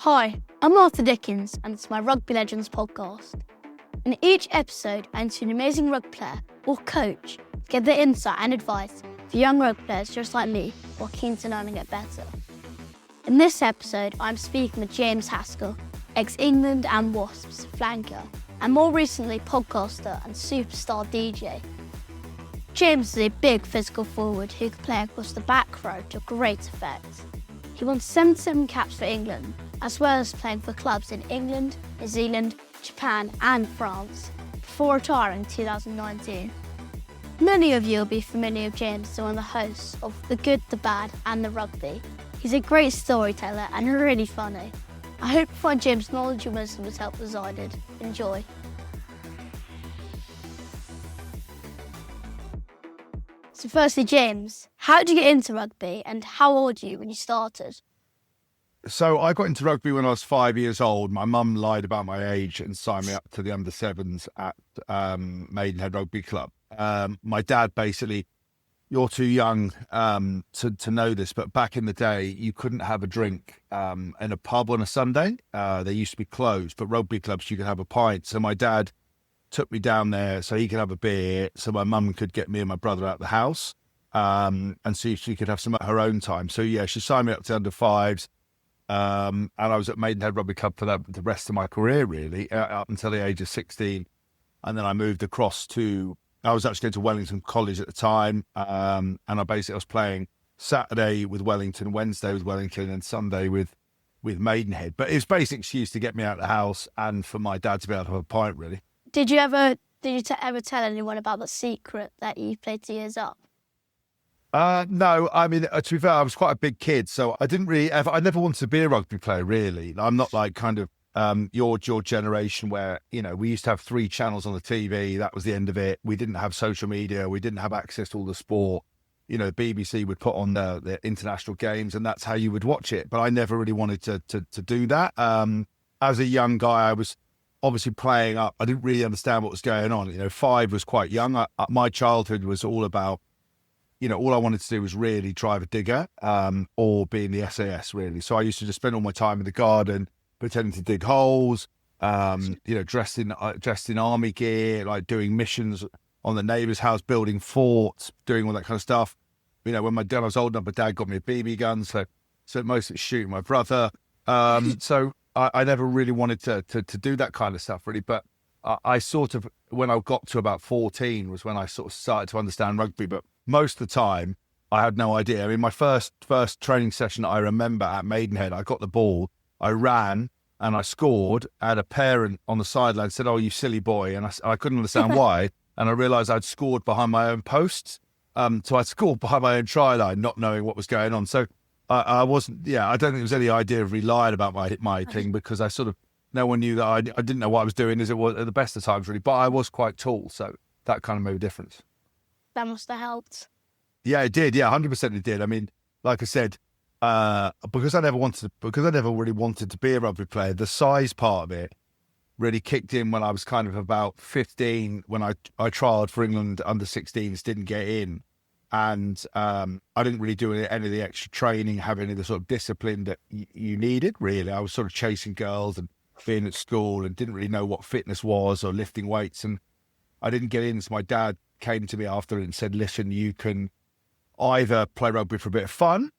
Hi, I'm Arthur Dickins and it's my Rugby Legends podcast. In each episode, I interview an amazing rugby player or coach to get their insight and advice for young rugby players just like me who are keen to learn and get better. In this episode, I'm speaking with James Haskell, ex-England and Wasps flanker, and more recently podcaster and superstar DJ. James is a big physical forward who can play across the back row to great effect. He won 77 caps for England, as well as playing for clubs in England, New Zealand, Japan and France, before retiring in 2019. Many of you will be familiar with James as one of the hosts of The Good, The Bad and The Rugby. He's a great storyteller and really funny. I hope you find James' knowledge and wisdom as helpful as I did. Enjoy. So firstly, James, how did you get into rugby and how old were you when you started? So I got into rugby when I was 5 years old. My mum lied about my age and signed me up to the under-7s at Maidenhead Rugby Club. My dad basically, you're too young to know this, but back in the day, you couldn't have a drink in a pub on a Sunday. They used to be closed, but rugby clubs, you could have a pint. So my dad took me down there so he could have a beer, so my mum could get me and my brother out of the house, and so she could have some at her own time. So yeah, she signed me up to under-5s. And I was at Maidenhead Rugby Club for the rest of my career, really, up until the age of 16. And then I moved across I was actually going to Wellington College at the time. And I was playing Saturday with Wellington, Wednesday with Wellington, and Sunday with Maidenhead. But it was basic excuse to get me out of the house and for my dad to be able to have a pint, really. Did you ever tell anyone about the secret that you played 2 years up? No, I mean, to be fair, I was quite a big kid, so I never wanted to be a rugby player, really. I'm not like kind of your generation where, we used to have 3 channels on the TV. That was the end of it. We didn't have social media. We didn't have access to all the sport. The BBC would put on the international games and that's how you would watch it. But I never really wanted to do that. As a young guy, I was obviously playing up. I didn't really understand what was going on. 5 was quite young. My childhood was all about, all I wanted to do was really drive a digger or be in the SAS, really. So I used to just spend all my time in the garden, pretending to dig holes, dressed in army gear, like doing missions on the neighbour's house, building forts, doing all that kind of stuff. When I was old enough, my dad got me a BB gun, so most of it's shooting my brother. So I never really wanted to do that kind of stuff, really. But I sort of, when I got to about 14 was when I sort of started to understand rugby. But most of the time, I had no idea. I mean, my first training session I remember at Maidenhead, I got the ball, I ran and I scored. I had a parent on the sideline said, "Oh, you silly boy." And I couldn't understand why. And I realised I'd scored behind my own posts. So I scored behind my own try line, not knowing what was going on. So I wasn't, I don't think there was any idea of relying about my thing because no one knew that I didn't know what I was doing as it was at the best of times, really. But I was quite tall, so that kind of made a difference. That must have helped. Yeah, it did. Yeah, 100% it did. I mean, like I said, because I never really wanted to be a rugby player, the size part of it really kicked in when I was kind of about 15, when I trialled for England under-16s, didn't get in. And I didn't really do any of the extra training, have any of the sort of discipline that you needed, really. I was sort of chasing girls and being at school and didn't really know what fitness was or lifting weights. And I didn't get in, so my dad came to me after and said, "Listen, you can either play rugby for a bit of fun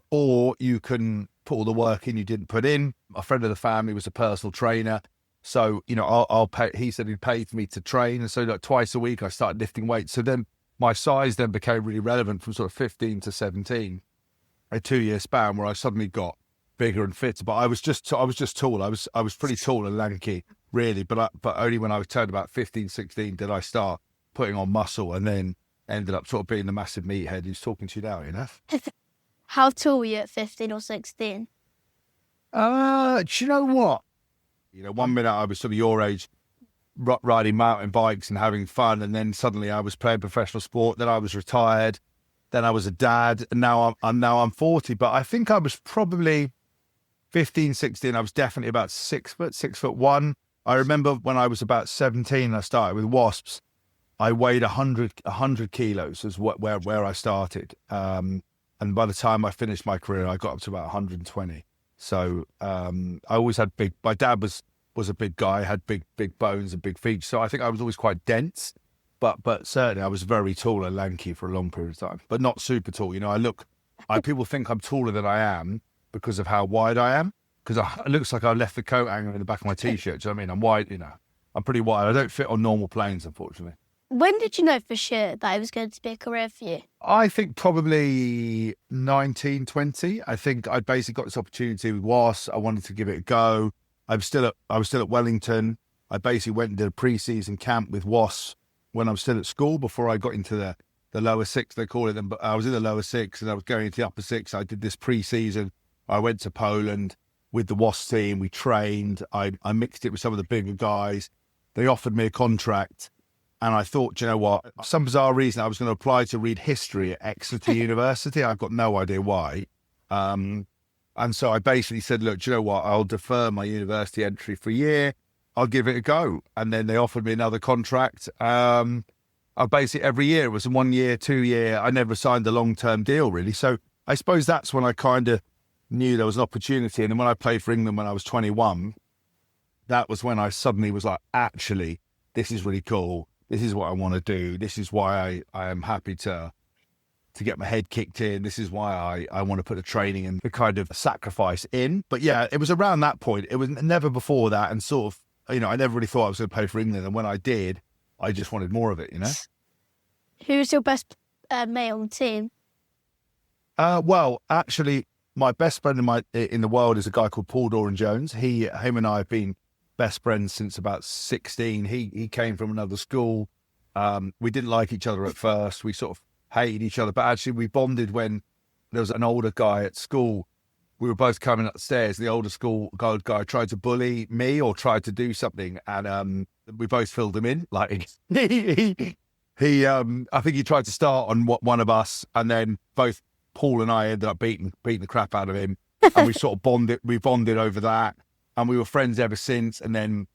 or you can put all the work in you didn't put in." A friend of the family was a personal trainer. So, I'll pay. He said he'd pay for me to train. And so twice a week I started lifting weights. So then my size then became really relevant from sort of 15 to 17, a 2-year span where I suddenly got bigger and fitter. But I was just tall. I was pretty tall and lanky, really. But only when I turned about 15, 16 did I start putting on muscle, and then ended up sort of being the massive meathead who's talking to you now, How tall were you at 15 or 16? Do you know what? 1 minute I was sort of your age, riding mountain bikes and having fun, and then suddenly I was playing professional sport. Then I was retired. Then I was a dad, and now I'm 40. But I think I was probably 15, 16. I was definitely about 6'1". I remember when I was about 17, I started with Wasps. I weighed 100 kilos is where I started. And by the time I finished my career, I got up to about 120. So I always had my dad was a big guy, had big bones and big feet. So I think I was always quite dense, but certainly I was very tall and lanky for a long period of time, but not super tall. You know, people think I'm taller than I am because of how wide I am, because it looks like I left the coat hanger in the back of my t-shirt. Do you know what I mean? I'm wide, you know, I'm pretty wide. I don't fit on normal planes, unfortunately. When did you know for sure that it was going to be a career for you? I think probably 1920. I think I basically got this opportunity with Wasps. I wanted to give it a go. I was still at Wellington. I basically went and did a pre-season camp with Wasps when I was still at school before I got into the lower six, they call it. But I was in the lower six and I was going into the upper six. I did this pre-season. I went to Poland with the Wasps team. We trained. I mixed it with some of the bigger guys. They offered me a contract. And I thought, you know what, for some bizarre reason, I was going to apply to read history at Exeter University. I've got no idea why. And so I basically said, look, do you know what, I'll defer my university entry for a year. I'll give it a go. And then they offered me another contract. I basically, every year, it was 1 year, 2 year. I never signed a long-term deal, really. So I suppose that's when I kind of knew there was an opportunity. And then when I played for England when I was 21, that was when I suddenly was like, actually, this is really cool. This is what I want to do. This is why I am happy to get my head kicked in. This is why I want to put the training and the kind of sacrifice in. But yeah, it was around that point. It was never before that. And sort of, you know, I never really thought I was going to play for England. And when I did, I just wanted more of it, you know? Who's your best mate on the team? Well, actually, my best friend in the world is a guy called Paul Doran-Jones. Him and I have been best friends since about 16. He came from another school. We didn't like each other at first. We sort of hated each other, but actually we bonded when there was an older guy at school. We were both coming upstairs. The older school guy tried to bully me or tried to do something, and we both filled him in. Like he I think he tried to start on one of us, and then both Paul and I ended up beating the crap out of him, and we sort of bonded. We bonded over that. And we were friends ever since. And then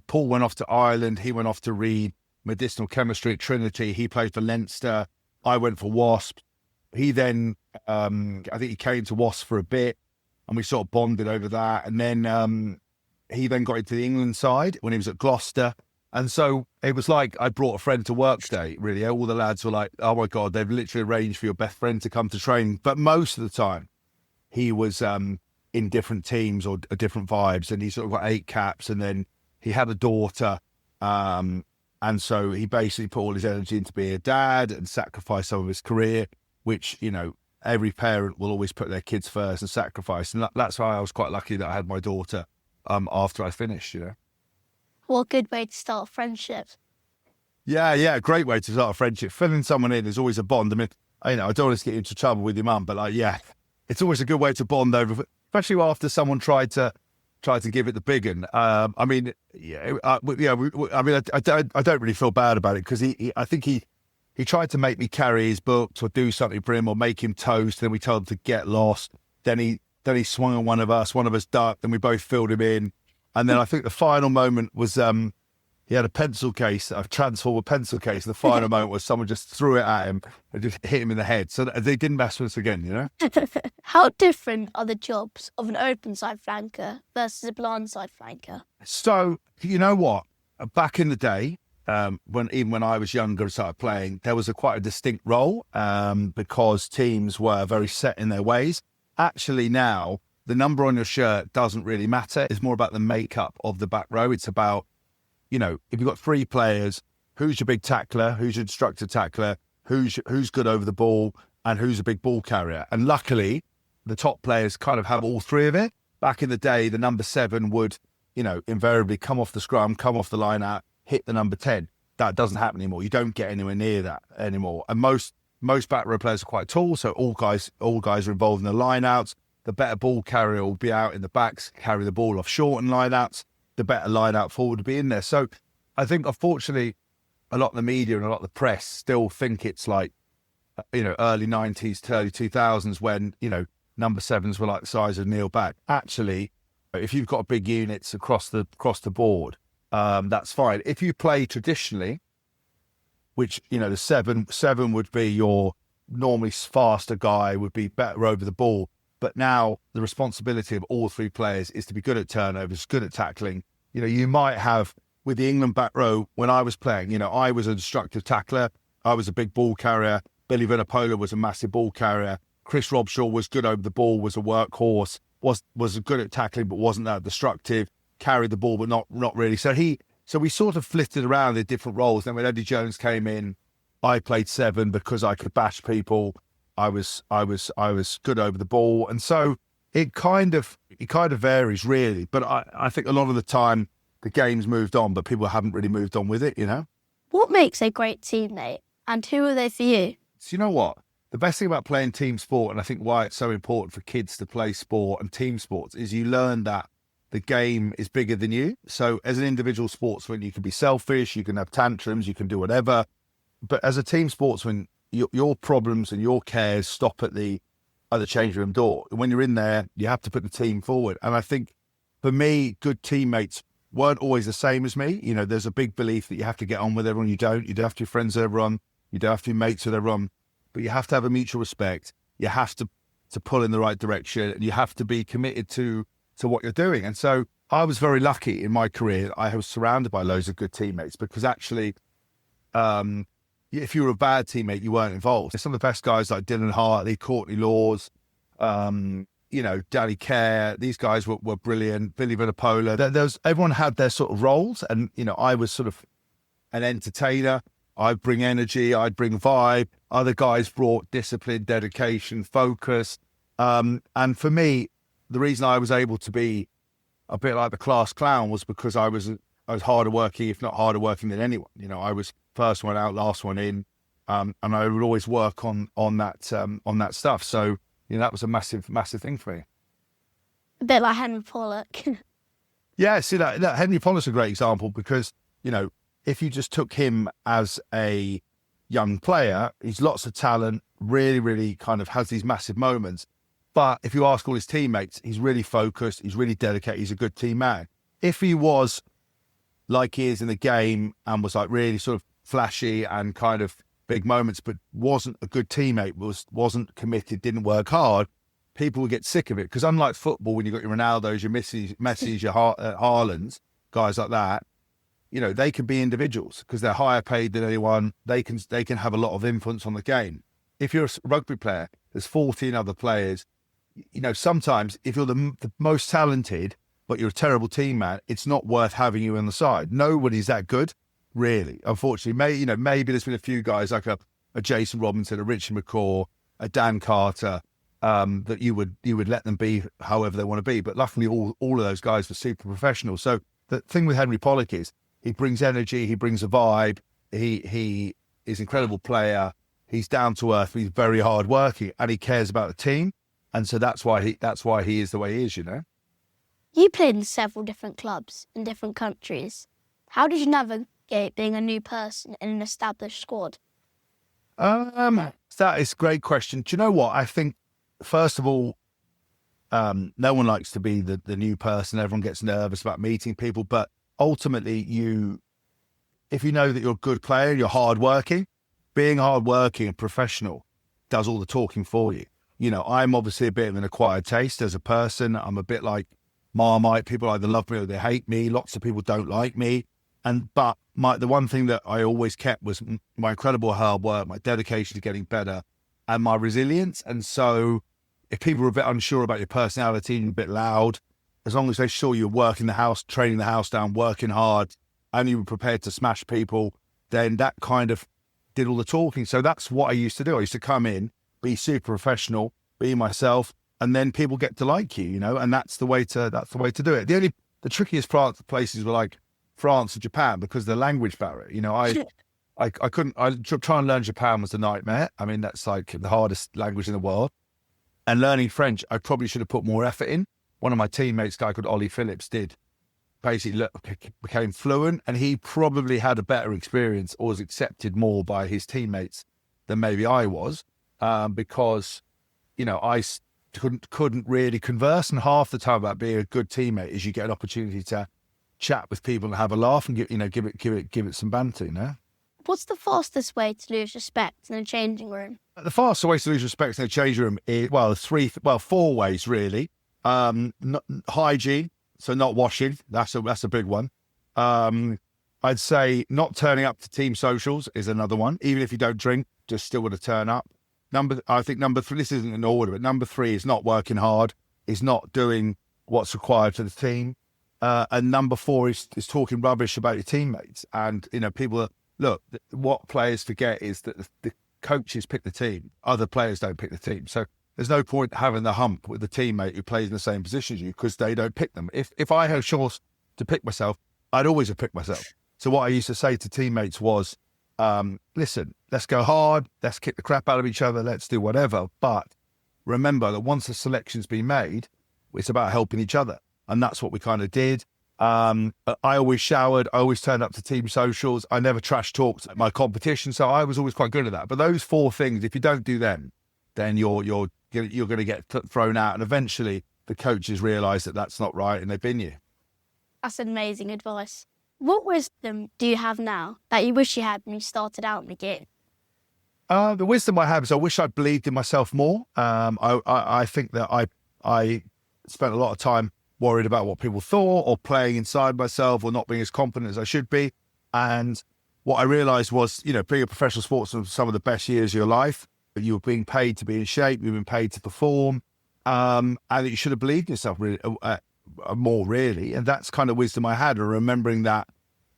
Paul went off to Ireland. He went off to read medicinal chemistry at Trinity. He played for Leinster. I went for Wasps. He then, I think he came to Wasps for a bit, and we sort of bonded over that. And then he then got into the England side when he was at Gloucester. And so it was like I brought a friend to work day, really. All the lads were like, oh my God, they've literally arranged for your best friend to come to training. But most of the time, he was in different teams or different vibes, and he sort of got 8 caps, and then he had a daughter, and so he basically put all his energy into being a dad and sacrificed some of his career, which, you know, every parent will always put their kids first and sacrifice, and that's why I was quite lucky that I had my daughter after I finished, you know. What a good way to start a friendship. Yeah, great way to start a friendship. Filling someone in is always a bond. I mean, you know, I don't want to get you into trouble with your mum, but like, yeah, it's always a good way to bond over, especially after someone tried to give it the big one. I mean, I don't really feel bad about it, because I think he tried to make me carry his books or do something for him or make him toast. Then we told him to get lost. Then he swung on one of us ducked, and we both filled him in. And then I think the final moment was he had a pencil case, a Transformer pencil case. The final moment was someone just threw it at him and just hit him in the head. So they didn't mess with us again, you know? How different are the jobs of an open side flanker versus a blind side flanker? So, you know what? Back in the day, when I was younger and started playing, there was quite a distinct role because teams were very set in their ways. Actually now, the number on your shirt doesn't really matter. It's more about the makeup of the back row. It's about, you know, if you've got 3 players, who's your big tackler, who's your destructive tackler, who's good over the ball, and who's a big ball carrier. And luckily, the top players kind of have all 3 of it. Back in the day, the number 7 would, you know, invariably come off the scrum, come off the line out, hit the number 10. That doesn't happen anymore. You don't get anywhere near that anymore. And most back row players are quite tall, so all guys are involved in the line outs. The better ball carrier will be out in the backs, carry the ball off short and line outs. The better line out forward to be in there. So I think, unfortunately, a lot of the media and a lot of the press still think it's like, you know, early 90s to early 2000s when, you know, number 7s were like the size of Neil Back. Actually, if you've got big units across the board, that's fine. If you play traditionally, which, you know, the 7 would be your normally faster guy, would be better over the ball. But now the responsibility of all three players is to be good at turnovers, good at tackling. You might have, with the England back row, when I was playing, I was a destructive tackler. I was a big ball carrier. Billy Vunipola was a massive ball carrier. Chris Robshaw was good over the ball, was a workhorse, was good at tackling, but wasn't that destructive. Carried the ball, but not really. So we sort of flitted around in different roles. Then when Eddie Jones came in, I played 7 because I could bash people. I was good over the ball, and so it kind of varies really. But I think a lot of the time the game's moved on, but people haven't really moved on with it. What makes a great teammate, and who are they for you? So you know what? The best thing about playing team sport, and I think why it's so important for kids to play sport and team sports, is you learn that the game is bigger than you. So as an individual sportsman, you can be selfish, you can have tantrums, you can do whatever. But as a team sportsman, your problems and your cares stop at the changing room door. When you're in there, you have to put the team forward. And I think for me, good teammates weren't always the same as me. There's a big belief that you have to get on with everyone. You don't have to be friends with everyone. You don't have to be mates with everyone. But you have to have a mutual respect. You have to pull in the right direction, and you have to be committed to what you're doing. And so I was very lucky in my career. I was surrounded by loads of good teammates, because actually, if you were a bad teammate, you weren't involved. Some of the best guys like Dylan Hartley, Courtney Laws, Danny Kerr, these guys were brilliant. Billy Vunipola. Everyone had their sort of roles, and I was sort of an entertainer. I'd bring energy, I'd bring vibe. Other guys brought discipline, dedication, focus. And for me, the reason I was able to be a bit like the class clown was because I was harder working, if not harder working than anyone. I was first one out, last one in, and I would always work on that stuff. So that was a massive thing for me. A bit like Henry Pollock. Yeah, see that Henry Pollock's a great example, because if you just took him as a young player, he's lots of talent, really, really kind of has these massive moments. But if you ask all his teammates, he's really focused, he's really dedicated, he's a good team man. If he was like he is in the game and was like really sort of flashy and kind of big moments, but wasn't a good teammate, wasn't committed, didn't work hard, people would get sick of it. Because unlike football, when you've got your Ronaldos, your Messis, your Haalands, guys like that, they can be individuals because they're higher paid than anyone. They can have a lot of influence on the game. If you're a rugby player, there's 14 other players. Sometimes if you're the most talented, but you're a terrible team man, it's not worth having you on the side. Nobody's that good, really. Unfortunately, maybe there's been a few guys like a Jason Robinson, a Richard McCaw, a Dan Carter, that you would let them be however they want to be. But luckily, all of those guys were super professional. So the thing with Henry Pollock is he brings energy, he brings a vibe. He is an incredible player. He's down to earth. He's very hard working, and he cares about the team. And so that's why he is the way he is. You played in several different clubs in different countries. How did you navigate being a new person in an established squad? That is a great question. Do you know what? I think, first of all, no one likes to be the new person. Everyone gets nervous about meeting people. But ultimately, if you know that you're a good player, you're hardworking, being hardworking and professional does all the talking for you. I'm obviously a bit of an acquired taste as a person. I'm a bit like Marmite. People either love me or they hate me. Lots of people don't like me. But the one thing that I always kept was my incredible hard work, my dedication to getting better, and my resilience. And so if people are a bit unsure about your personality and you're a bit loud, as long as they saw you working the house, training the house down, working hard, and you were prepared to smash people, then that kind of did all the talking. So that's what I used to do. I used to come in, be super professional, be myself, and then people get to like you, and that's the way to do it. The trickiest places were like France and Japan because of the language barrier. I try and learn Japan was a nightmare. I mean, that's like the hardest language in the world. And learning French, I probably should have put more effort in. One of my teammates, a guy called Ollie Phillips, basically became fluent, and he probably had a better experience or was accepted more by his teammates than maybe I was, because I couldn't really converse. And half the time about being a good teammate is you get an opportunity to chat with people and have a laugh and give it some banter. What's the fastest way to lose respect in a changing room? The fastest way to lose respect in a change room is, four ways really. Hygiene, so not washing, that's a big one. I'd say not turning up to team socials is another one. Even if you don't drink, just still got to turn up. I think number three, this isn't in order, but number three is not working hard, is not doing what's required for the team. And number four is talking rubbish about your teammates. And, people, look, what players forget is that the coaches pick the team. Other players don't pick the team. So there's no point having the hump with the teammate who plays in the same position as you because they don't pick them. If I had a chance to pick myself, I'd always have picked myself. So what I used to say to teammates was, listen, let's go hard. Let's kick the crap out of each other. Let's do whatever. But remember that once the selection's been made, it's about helping each other. And that's what we kind of did. I always showered. I always turned up to team socials. I never trash talked my competition. So I was always quite good at that. But those four things, if you don't do them, then you're going to get thrown out. And eventually the coaches realise that that's not right and they bin you. That's amazing advice. What wisdom do you have now that you wish you had when you started out in the game? The wisdom I have is I wish I'd believed in myself more. I think that I spent a lot of time worried about what people thought or playing inside myself or not being as confident as I should be. And what I realised was, being a professional sportsman was some of the best years of your life. You were being paid to be in shape, you were being paid to perform, and that you should have believed in yourself really, more, really. And that's kind of wisdom I had, remembering that,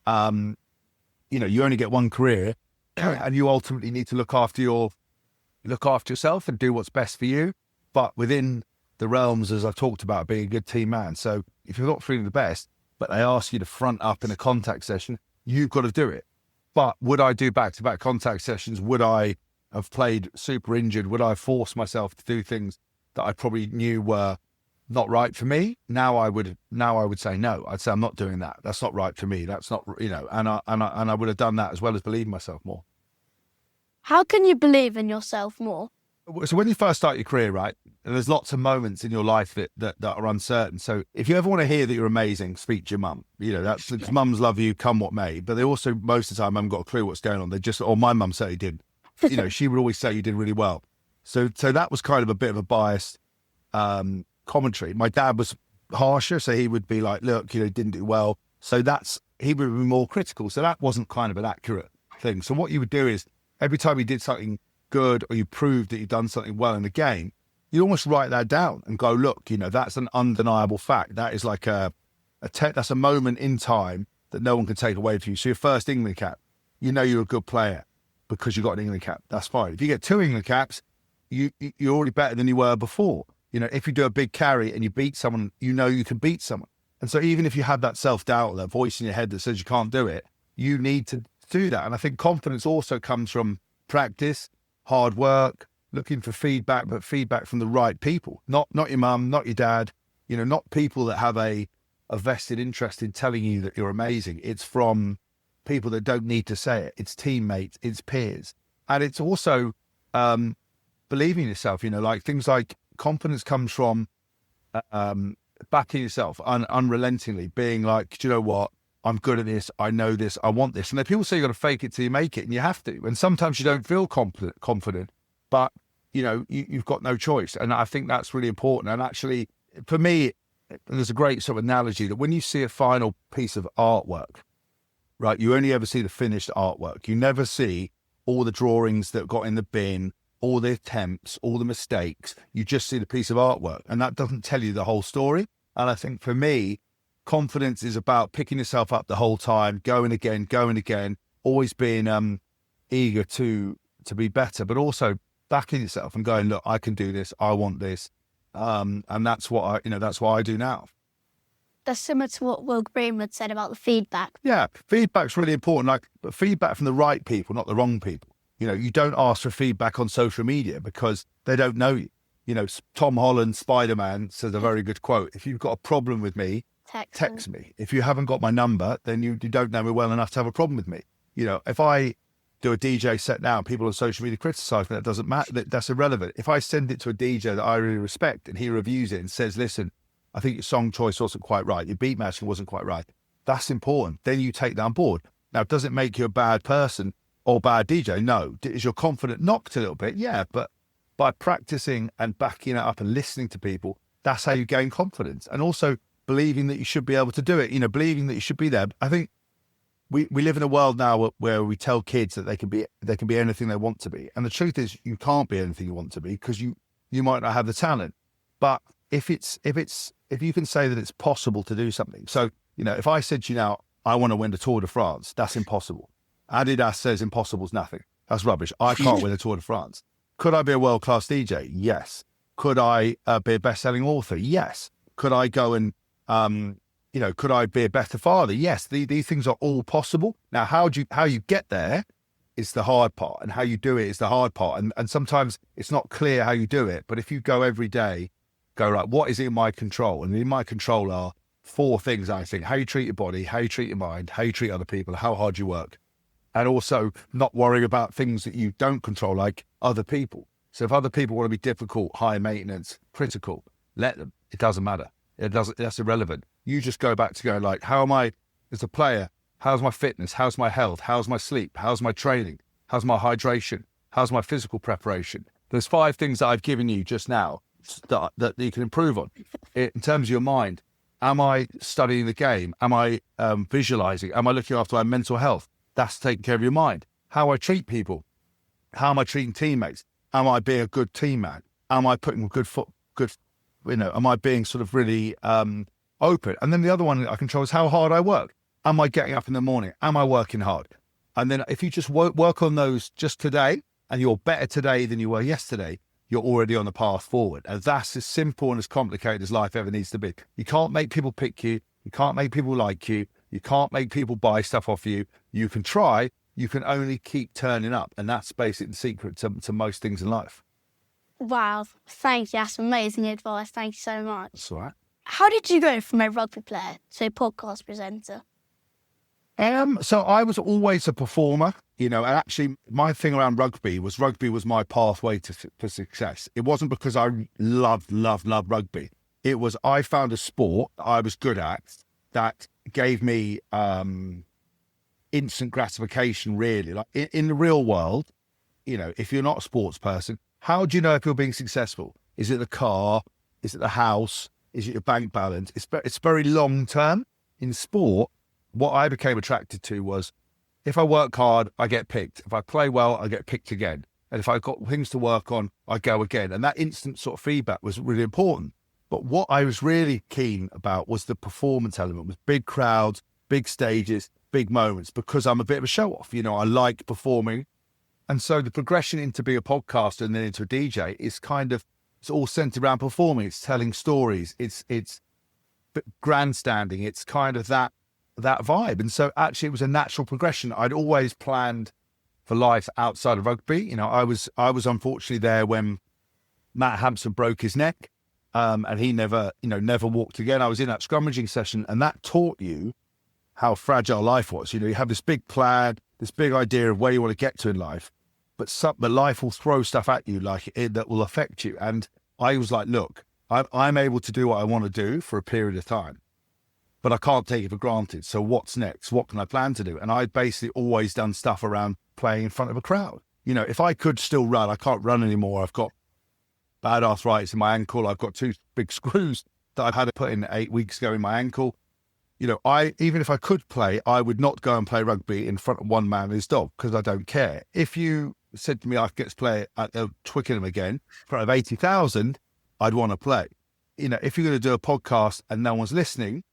you only get one career and you ultimately need to look after yourself and do what's best for you, but within the realms, as I've talked about, being a good team man. So if you're not feeling the best, but they ask you to front up in a contact session, you've got to do it. But would I do back-to-back contact sessions? Would I have played super injured? Would I force myself to do things that I probably knew were not right for me? Now I would say no. I'd say I'm not doing that. That's not right for me. That's not, and I would have done that as well as believe in myself more. How can you believe in yourself more? So when you first start your career, right, there's lots of moments in your life that are uncertain. So if you ever want to hear that you're amazing, speak to your mum. That's because mums love you, come what may. But they also, most of the time, haven't got a clue what's going on. They just, my mum certainly did. She would always say you did really well. So that was kind of a bit of a biased commentary. My dad was harsher, so he would be like, look, didn't do well. So he would be more critical. So that wasn't kind of an accurate thing. So what you would do is every time you did something good or you proved that you'd done something well in the game, you almost write that down and go, look, that's an undeniable fact. That is like that's a moment in time that no one can take away from you. So your first England cap, you're a good player because you got an England cap. That's fine. If you get 2 England caps, you're already better than you were before. If you do a big carry and you beat someone, you can beat someone. And so even if you have that self-doubt, that voice in your head that says you can't do it, you need to do that. And I think confidence also comes from practice, hard work, looking for feedback, but feedback from the right people, not your mum, not your dad, not people that have a vested interest in telling you that you're amazing. It's from people that don't need to say it. It's teammates, it's peers. And it's also believing in yourself, like things like confidence comes from backing yourself unrelentingly, being like, do you know what? I'm good at this. I know this. I want this. And then people say you've got to fake it till you make it, and you have to. And sometimes you don't feel confident, but you've got no choice. And I think that's really important. And actually, for me, there's a great sort of analogy that when you see a final piece of artwork, right, you only ever see the finished artwork. You never see all the drawings that got in the bin, all the attempts, all the mistakes. You just see the piece of artwork, and that doesn't tell you the whole story. And I think for me, confidence is about picking yourself up the whole time, going again, always being eager to be better, but also backing yourself and going, look, I can do this. I want this. And that's what I do now. That's similar to what Will Greenwood said about the feedback. Yeah, feedback's really important, but feedback from the right people, not the wrong people. You don't ask for feedback on social media because they don't know you. Tom Holland, Spider-Man, says a very good quote. If you've got a problem with me, text me. If you haven't got my number, then you don't know me well enough to have a problem with me. If I do a DJ set now and people on social media criticize me, that doesn't matter. That's irrelevant. If I send it to a DJ that I really respect and he reviews it and says, listen, I think your song choice wasn't quite right, your beat matching wasn't quite right, that's important. Then you take that on board. Now, does it make you a bad person or bad DJ. No. Is your confidence knocked a little bit? Yeah, but by practicing and backing it up and listening to people, that's how you gain confidence. And also believing that you should be able to do it, believing that you should be there. I think we live in a world now where we tell kids that they can be anything they want to be. And the truth is you can't be anything you want to be because you might not have the talent. But if you can say that it's possible to do something. So, if I said to you now, I want to win the Tour de France, that's impossible. Adidas says impossible is nothing. That's rubbish. I can't win the Tour de France. Could I be a world-class DJ? Yes. Could I be a best-selling author? Yes. Could I go and, could I be a better father? Yes. These things are all possible. Now, how you get there is the hard part, and how you do it is the hard part. And sometimes it's not clear how you do it. But if you go every day, go, right, what is in my control? And in my control are 4 things, I think: how you treat your body, how you treat your mind, how you treat other people, how hard you work. And also not worrying about things that you don't control, like other people. So if other people want to be difficult, high maintenance, critical, let them. It doesn't matter. That's irrelevant. You just go back to going like, how am I as a player? How's my fitness? How's my health? How's my sleep? How's my training? How's my hydration? How's my physical preparation? There's 5 things that I've given you just now that you can improve on. In terms of your mind, am I studying the game? Am I visualizing? Am I looking after my mental health? That's taking care of your mind. How I treat people. How am I treating teammates? Am I being a good team man? Am I putting a good foot, am I being sort of really open? And then the other one I control is how hard I work. Am I getting up in the morning? Am I working hard? And then if you just work on those just today, and you're better today than you were yesterday, you're already on the path forward. And that's as simple and as complicated as life ever needs to be. You can't make people pick you. You can't make people like you. You can't make people buy stuff off you. You can try. You can only keep turning up. And that's basically the secret to most things in life. Wow, thank you. That's amazing advice. Thank you so much. That's all right. How did you go from a rugby player to a podcast presenter? So I was always a performer, and actually my thing around rugby was my pathway to success. It wasn't because I loved rugby. It was I found a sport I was good at that gave me instant gratification, really. Like in the real world, if you're not a sports person, how do you know if you're being successful? Is it the car? Is it the house? Is it your bank balance? It's very long term. In sport, what I became attracted to was if I work hard, I get picked. If I play well, I get picked again. And if I've got things to work on, I go again. And that instant sort of feedback was really important. But what I was really keen about was the performance element, with big crowds, big stages, big moments, because I'm a bit of a show off. I like performing. And so the progression into being a podcaster and then into a DJ is it's all centered around performing. It's telling stories. It's grandstanding. It's kind of that vibe. And so actually it was a natural progression. I'd always planned for life outside of rugby. I was unfortunately there when Matt Hampson broke his neck, and he never walked again. I was in that scrummaging session, and that taught you how fragile life was. You have this big plan, this big idea of where you want to get to in life, but life will throw stuff at you that will affect you. And I was like, look, I'm able to do what I want to do for a period of time, but I can't take it for granted. So what's next? What can I plan to do? And I'd basically always done stuff around playing in front of a crowd. If I could still run, I can't run anymore. I've got bad arthritis in my ankle. I've got 2 big screws that I've had to put in 8 weeks ago in my ankle. Even if I could play, I would not go and play rugby in front of one man and his dog, because I don't care. If you said to me I could get to play at Twickenham again in front of 80,000, I'd want to play. If you're going to do a podcast and no one's listening,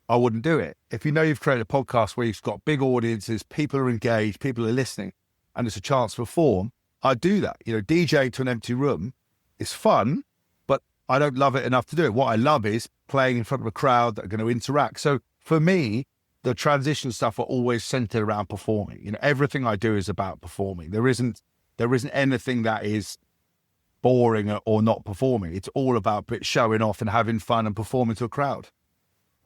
I wouldn't do it. If you've created a podcast where you've got big audiences, people are engaged, people are listening, and it's a chance to perform, I'd do that. DJ to an empty room is fun, but I don't love it enough to do it. What I love is playing in front of a crowd that are going to interact. So for me, the transition stuff are always centered around performing. Everything I do is about performing. There isn't anything that is boring or not performing. It's all about showing off and having fun and performing to a crowd.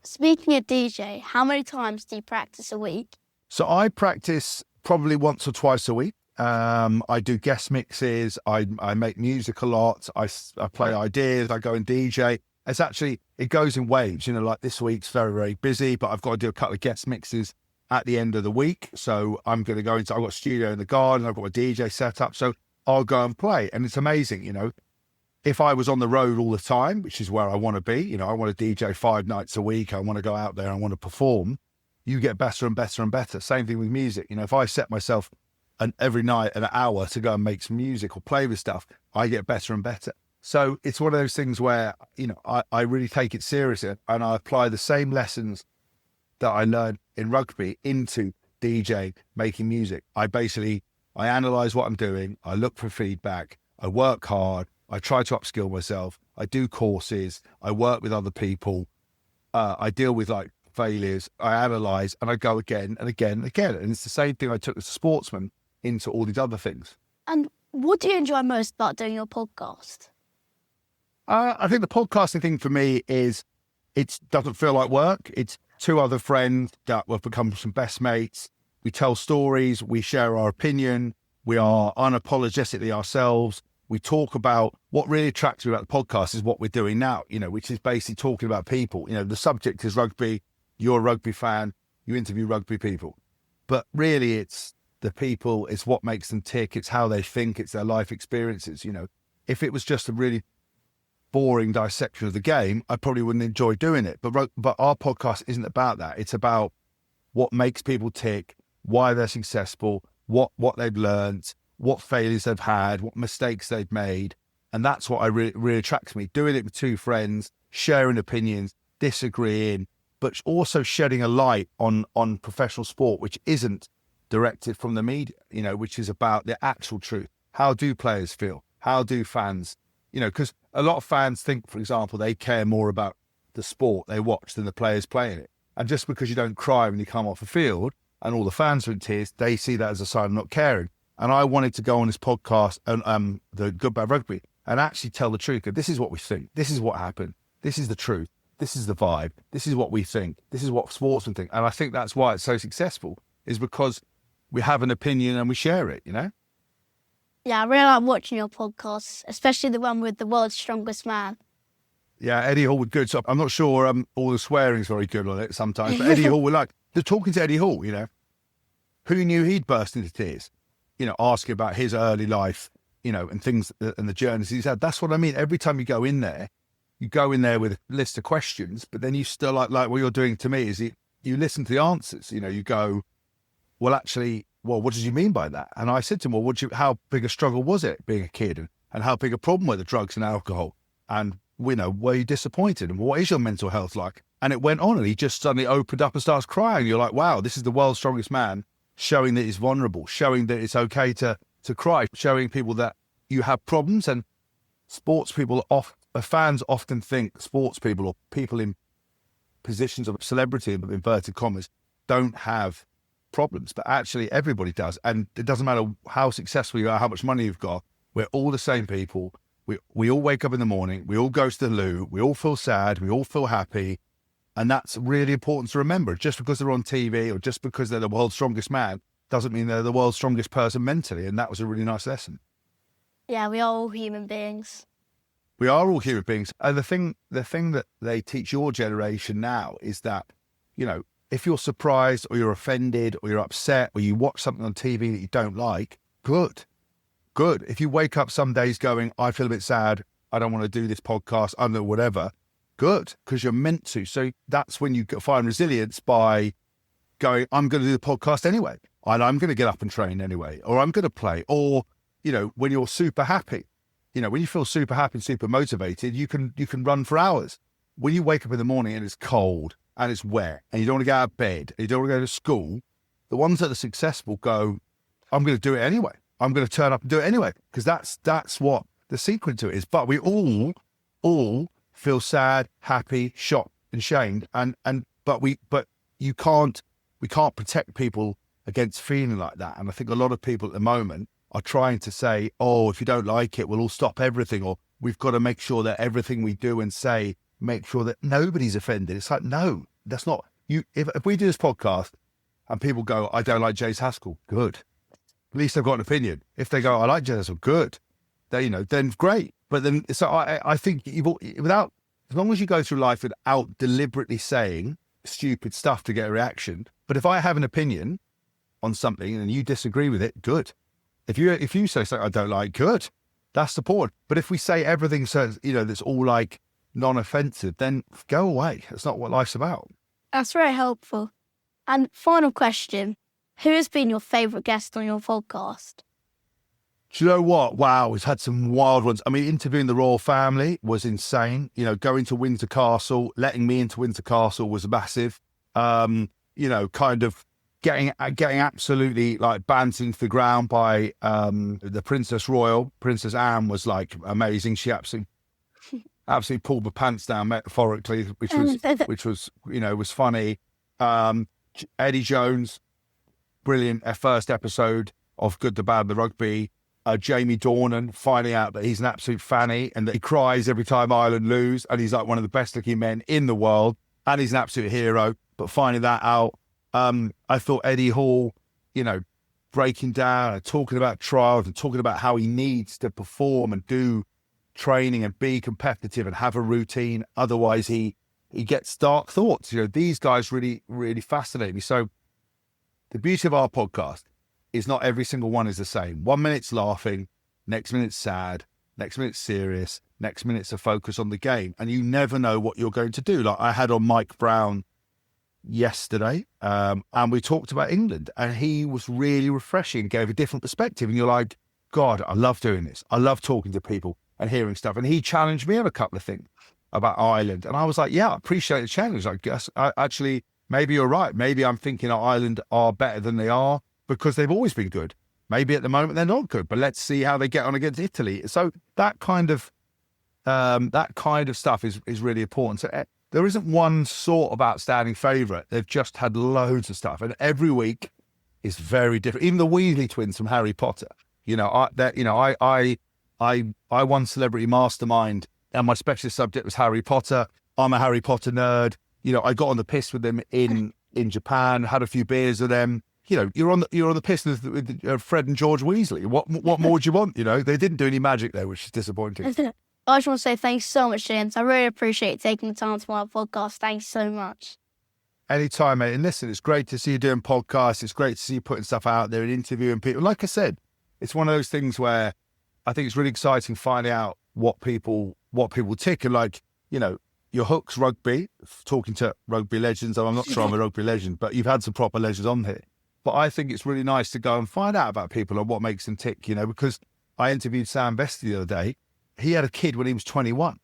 Speaking of DJ, how many times do you practice a week? So I practice probably once or twice a week. I do guest mixes. I make music a lot. I play ideas. I go and DJ. It goes in waves. Like this week's very, very busy, but I've got to do a couple of guest mixes at the end of the week. So I'm going to go into, I've got a studio in the garden, I've got a DJ set up. So I'll go and play. And it's amazing, you know, if I was on the road all the time, which is where I want to be, you know, I want to DJ 5 nights a week. I want to go out there. I want to perform. You get better and better and better. Same thing with music. You know, if I set myself every night an hour to go and make some music or play with stuff, I get better and better. So it's one of those things where, you know, I really take it seriously, and I apply the same lessons that I learned in rugby into DJ, making music. I analyze what I'm doing. I look for feedback. I work hard. I try to upskill myself. I do courses. I work with other people. I deal with like failures. I analyze, and I go again and again and again. And it's the same thing I took as a sportsman into all these other things. And what do you enjoy most about doing your podcast? I think the podcasting thing for me is it doesn't feel like work. It's 2 other friends that have become some best mates. We tell stories. We share our opinion. We are unapologetically ourselves. We talk about what really attracts me about the podcast is what we're doing now, you know, which is basically talking about people. You know, the subject is rugby. You're a rugby fan. You interview rugby people. But really, it's the people. It's what makes them tick. It's how they think. It's their life experiences. You know, if it was just a really boring dissection of the game, I probably wouldn't enjoy doing it. But our podcast isn't about that. It's about what makes people tick, why they're successful, what they've learned, what failures they've had, what mistakes they've made. And that's what really attracts me. Doing it with 2 friends, sharing opinions, disagreeing, but also shedding a light on professional sport, which isn't directed from the media, you know, which is about the actual truth. How do players feel? How do fans, you know, because a lot of fans think, for example, they care more about the sport they watch than the players playing it. And just because you don't cry when you come off the field and all the fans are in tears, they see that as a sign of not caring. And I wanted to go on this podcast, and the Good Bad Rugby, and actually tell the truth. This is what we think. This is what happened. This is the truth. This is the vibe. This is what we think. This is what sportsmen think. And I think that's why it's so successful, is because we have an opinion and we share it, you know? Yeah, I really like watching your podcasts, especially the one with the world's strongest man. Yeah, Eddie Hall was good. So I'm not sure all the swearing's very good on it sometimes, but Eddie Hall, they're talking to Eddie Hall, you know, who knew he'd burst into tears, you know, asking about his early life, you know, and things and the journeys he's had. That's what I mean. Every time you go in there with a list of questions, but then you still like what you're doing to me is you listen to the answers, you know, you go, well, actually, what did you mean by that? And I said to him, how big a struggle was it being a kid, and how big a problem were the drugs and alcohol? And, you know, were you disappointed? And what is your mental health like? And it went on, and he just suddenly opened up and starts crying. You're like, wow, this is the world's strongest man, showing that he's vulnerable, showing that it's okay to cry, showing people that you have problems. And fans often think sports people or people in positions of celebrity, in inverted commas, don't have problems, but actually everybody does. And it doesn't matter how successful you are, how much money you've got, we're all the same people. We all wake up in the morning, we all go to the loo, we all feel sad, we all feel happy. And that's really important to remember. Just because they're on TV or just because they're the world's strongest man doesn't mean they're the world's strongest person mentally. And that was a really nice lesson. Yeah, we are all human beings. We are all human beings. And the thing that they teach your generation now is that, you know, if you're surprised or you're offended or you're upset or you watch something on TV that you don't like, good. If you wake up some days going, I feel a bit sad, I don't want to do this podcast, I don't know, whatever, good, because you're meant to. So that's when you find resilience by going, I'm going to do the podcast anyway, and I'm going to get up and train anyway, or I'm going to play. Or, you know, when you're super happy, you know, when you feel super happy and super motivated, you can run for hours. When you wake up in the morning and it's cold and it's wet and you don't want to get out of bed and you don't want to go to school, the ones that are successful go, I'm going to do it anyway. I'm going to turn up and do it anyway, because that's what the secret to it is. But we all feel sad, happy, shocked and shamed. But we can't protect people against feeling like that. And I think a lot of people at the moment are trying to say, oh, if you don't like it, we'll all stop everything, or we've got to make sure that everything we do and say, make sure that nobody's offended. It's like, no, that's not you. If we do this podcast and people go, I don't like James Haskell, good. At least they've got an opinion. If they go, I like James Haskell, good. Then great. But then, so I think as long as you go through life without deliberately saying, stupid stuff to get a reaction. But if I have an opinion on something and you disagree with it, good. If you say something I don't like, good. That's support. But if we say everything so, that's all like non-offensive, then go away. That's not what life's about. That's very helpful. And final question, who has been your favourite guest on your podcast? Do you know what? Wow, we've had some wild ones. I mean, interviewing the royal family was insane. Going to Windsor Castle, letting me into Windsor Castle was massive. Kind of getting absolutely like bouncing to the ground by the Princess Royal. Princess Anne was like amazing. She absolutely pulled the pants down metaphorically, which was funny. Eddie Jones, brilliant. First episode of Good, the Bad, the Rugby. Jamie Dornan, finding out that he's an absolute fanny and that he cries every time Ireland lose, and he's like one of the best looking men in the world, and he's an absolute hero. But finding that out, I thought Eddie Hall, breaking down and talking about trials and talking about how he needs to perform and do training and be competitive and have a routine. Otherwise, he gets dark thoughts. These guys really, really fascinate me. So the beauty of our podcast is not every single one is the same. 1 minute's laughing, next minute's sad, next minute's serious, next minute's a focus on the game. And you never know what you're going to do. Like I had on Mike Brown yesterday, and we talked about England, and he was really refreshing, gave a different perspective. And you're like, God, I love doing this. I love talking to people and hearing stuff. And he challenged me on a couple of things about Ireland. And I was like, yeah, I appreciate the challenge. I guess actually, maybe you're right. Maybe I'm thinking Ireland are better than they are, because they've always been good. Maybe at the moment they're not good, but let's see how they get on against Italy. So that kind of stuff is really important. So there isn't one sort of outstanding favourite. They've just had loads of stuff, and every week is very different. Even the Weasley twins from Harry Potter. I won Celebrity Mastermind, and my specialist subject was Harry Potter. I'm a Harry Potter nerd. I got on the piss with them in Japan, had a few beers with them. You're on the piss with Fred and George Weasley. What more do you want? They didn't do any magic there, which is disappointing. I just want to say thanks so much, James. I really appreciate taking the time to my podcast. Thanks so much. Anytime, mate. And listen, it's great to see you doing podcasts. It's great to see you putting stuff out there and interviewing people. Like I said, it's one of those things where I think it's really exciting finding out what people tick. And your hook's rugby, talking to Rugby Legends. I'm not sure I'm a rugby legend, but you've had some proper legends on here. But I think it's really nice to go and find out about people and what makes them tick, because I interviewed Sam Vesti the other day. He had a kid when he was 21.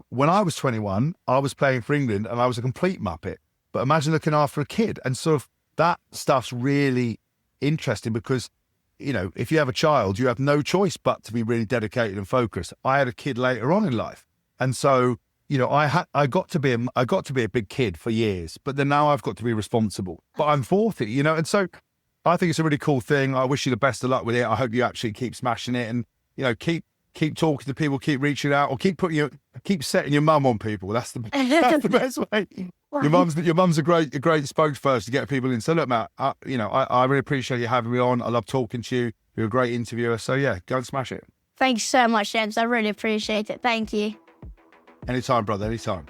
When I was 21, I was playing for England and I was a complete muppet. But imagine looking after a kid. And sort of that stuff's really interesting because, if you have a child, you have no choice but to be really dedicated and focused. I had a kid later on in life. And so, I got to be a big kid for years, but then now I've got to be responsible. But I'm 40, and so I think it's a really cool thing. I wish you the best of luck with it. I hope you actually keep smashing it, and keep talking to people, keep reaching out, or keep setting your mum on people. That's the best way. Your mum's a great spokesperson to get people in. So look, Matt, I really appreciate you having me on. I love talking to you. You're a great interviewer. So yeah, go and smash it. Thanks so much, James. I really appreciate it. Thank you. Anytime, brother, anytime.